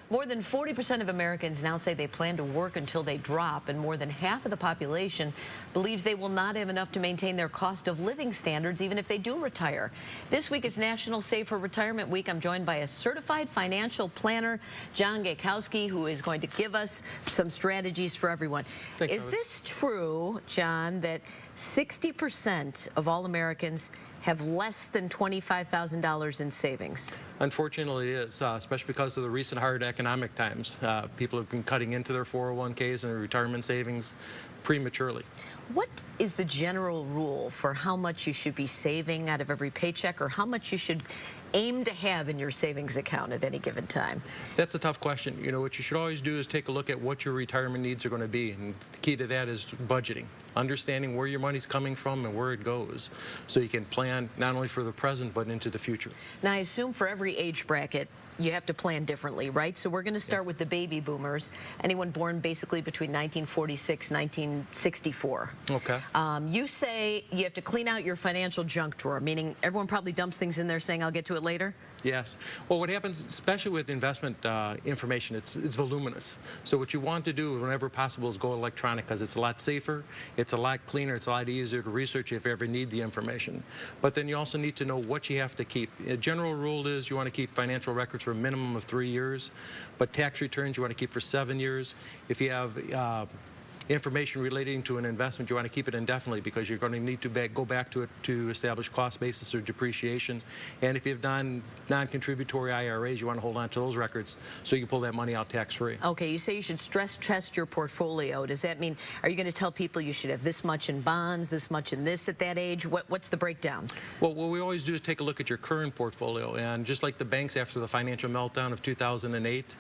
More than 40% of Americans now say they plan to work until they drop, and more than half of the population believes they will not have enough to maintain their cost of living standards even if they do retire. This week is National Save for Retirement Week. I'm joined by a certified financial planner, John Gaikowski, who is going to give us some strategies for everyone. Is this true, John, that 60% of all Americans have less than $25,000 in savings? Unfortunately, it is, especially because of the recent hard economic times. People have been cutting into their 401ks and retirement savings prematurely. What is the general rule for how much you should be saving out of every paycheck, or how much you should aim to have in your savings account at any given time? That's a tough question. You know, what you should always do is take a look at what your retirement needs are going to be, and the key to that is budgeting, understanding where your money's coming from and where it goes, so you can plan not only for the present but into the future. Now, I assume for every age bracket you have to plan differently, right? So we're going to start with the baby boomers, anyone born basically between 1946 and 1964. Okay. You say you have to clean out your financial junk drawer, meaning everyone probably dumps things in there saying, I'll get to it later? Yes. Well, what happens, especially with investment information, it's voluminous. So what you want to do whenever possible is go electronic, because it's a lot safer, it's a lot cleaner, it's a lot easier to research if you ever need the information. But then you also need to know what you have to keep. A general rule is you want to keep financial records for a minimum of 3 years, but tax returns you want to keep for 7 years. If you have information relating to an investment, you want to keep it indefinitely, because you're going to need to go back to it to establish cost basis or depreciation. And if you've done non-contributory IRAs, you want to hold on to those records so you can pull that money out tax-free. Okay, you say you should stress test your portfolio. Does that mean, are you going to tell people you should have this much in bonds, this much in this at that age? What's the breakdown? Well, what we always do is take a look at your current portfolio, and just like the banks after the financial meltdown of 2008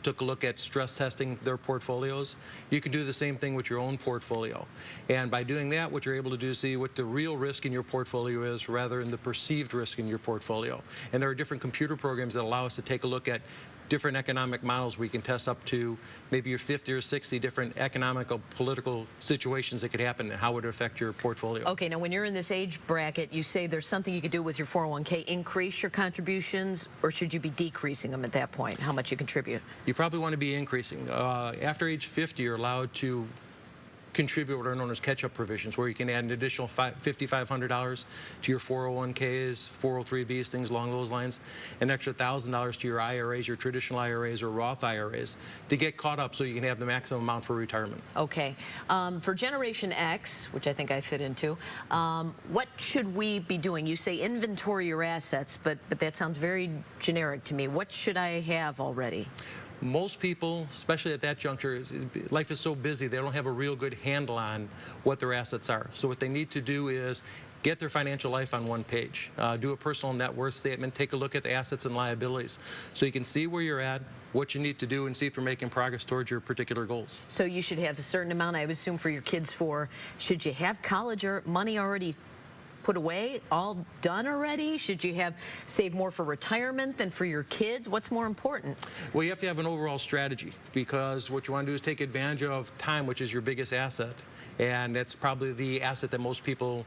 took a look at stress testing their portfolios, you can do the same thing with your own portfolio. And by doing that, what you're able to do is see what the real risk in your portfolio is rather than the perceived risk in your portfolio. And there are different computer programs that allow us to take a look at different economic models. We can test up to maybe your 50 or 60 different economical, political situations that could happen and how it would affect your portfolio. Okay, now when you're in this age bracket, you say there's something you could do with your 401k, increase your contributions, or should you be decreasing them at that point, how much you contribute? You probably want to be increasing. After age 50, you're allowed to contribute what are known as catch-up provisions, where you can add an additional $5,500 to your 401ks, 403bs, things along those lines, an extra $1,000 to your IRAs, your traditional IRAs or Roth IRAs, to get caught up so you can have the maximum amount for retirement. Okay. For Generation X, which I think I fit into, what should we be doing? You say inventory your assets, but that sounds very generic to me. What should I have already? Most people, especially at that juncture, life is so busy, they don't have a real good handle on what their assets are. So what they need to do is get their financial life on one page, do a personal net worth statement, take a look at the assets and liabilities, so you can see where you're at, what you need to do, and see if you're making progress towards your particular goals. So you should have a certain amount, I would assume, for your kids. Should you have college or money already put away, all done already? Should you have save more for retirement than for your kids? What's more important? Well, you have to have an overall strategy, because what you want to do is take advantage of time, which is your biggest asset, and that's probably the asset that most people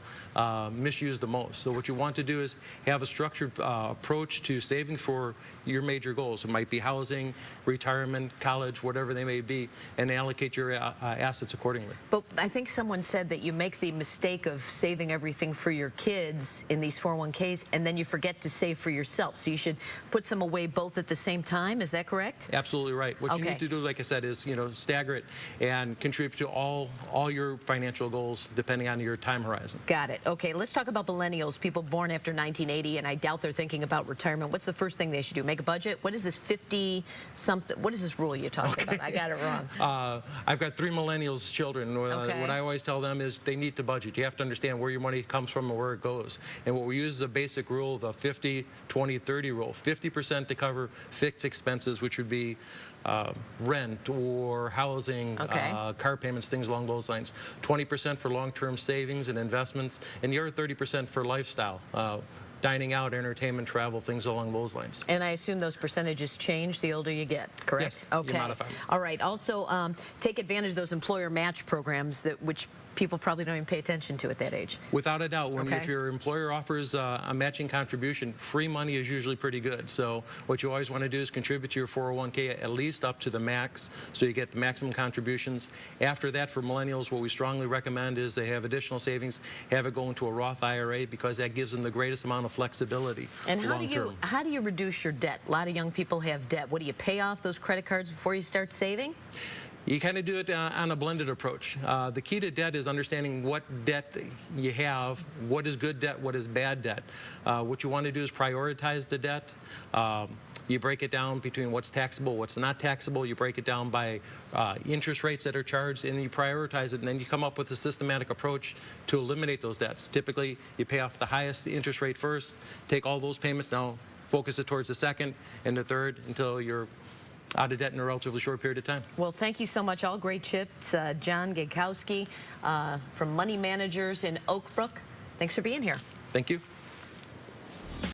misuse the most. So what you want to do is have a structured approach to saving for your major goals. It might be housing, retirement, college, whatever they may be, and allocate your assets accordingly. But I think someone said that you make the mistake of saving everything for your kids in these 401ks, and then you forget to save for yourself. So you should put some away both at the same time. Is that correct? Absolutely right. What you need to do, like I said, is stagger it and contribute to all your financial goals depending on your time horizon. Got it. Okay, let's talk about millennials, people born after 1980, and I doubt they're thinking about retirement. What's the first thing they should do? Make a budget? What is this 50-something? What is this rule you're talking about? I got it wrong. I've got 3 millennials children. What I always tell them is they need to budget. You have to understand where your money comes from and where it goes. And what we use is a basic rule, the 50-20-30 rule. 50% to cover fixed expenses, which would be rent or housing, car payments, things along those lines. 20% for long-term savings and investments, and the other 30% for lifestyle. Dining out, entertainment, travel, things along those lines. And I assume those percentages change the older you get, correct? Yes, okay. you modify them. All right. Also, take advantage of those employer match programs which people probably don't even pay attention to at that age. Without a doubt, Okay. if your employer offers a matching contribution, free money is usually pretty good. So what you always want to do is contribute to your 401k at least up to the max, so you get the maximum contributions. After that, for millennials, what we strongly recommend is they have additional savings, have it go into a Roth IRA, because that gives them the greatest amount of flexibility And long term. how do you reduce your debt? A lot of young people have debt. What do you pay off those credit cards before you start saving? You kind of do it on a blended approach. The key to debt is understanding what debt you have, what is good debt, what is bad debt. What you want to do is prioritize the debt. You break it down between what's taxable, what's not taxable. You break it down by interest rates that are charged, and you prioritize it, and then you come up with a systematic approach to eliminate those debts. Typically, you pay off the highest interest rate first, take all those payments, now focus it towards the second and the third until you're out of debt in a relatively short period of time. Well, thank you so much. All great tips. John Gagkowski from Money Managers in Oak Brook. Thanks for being here. Thank you.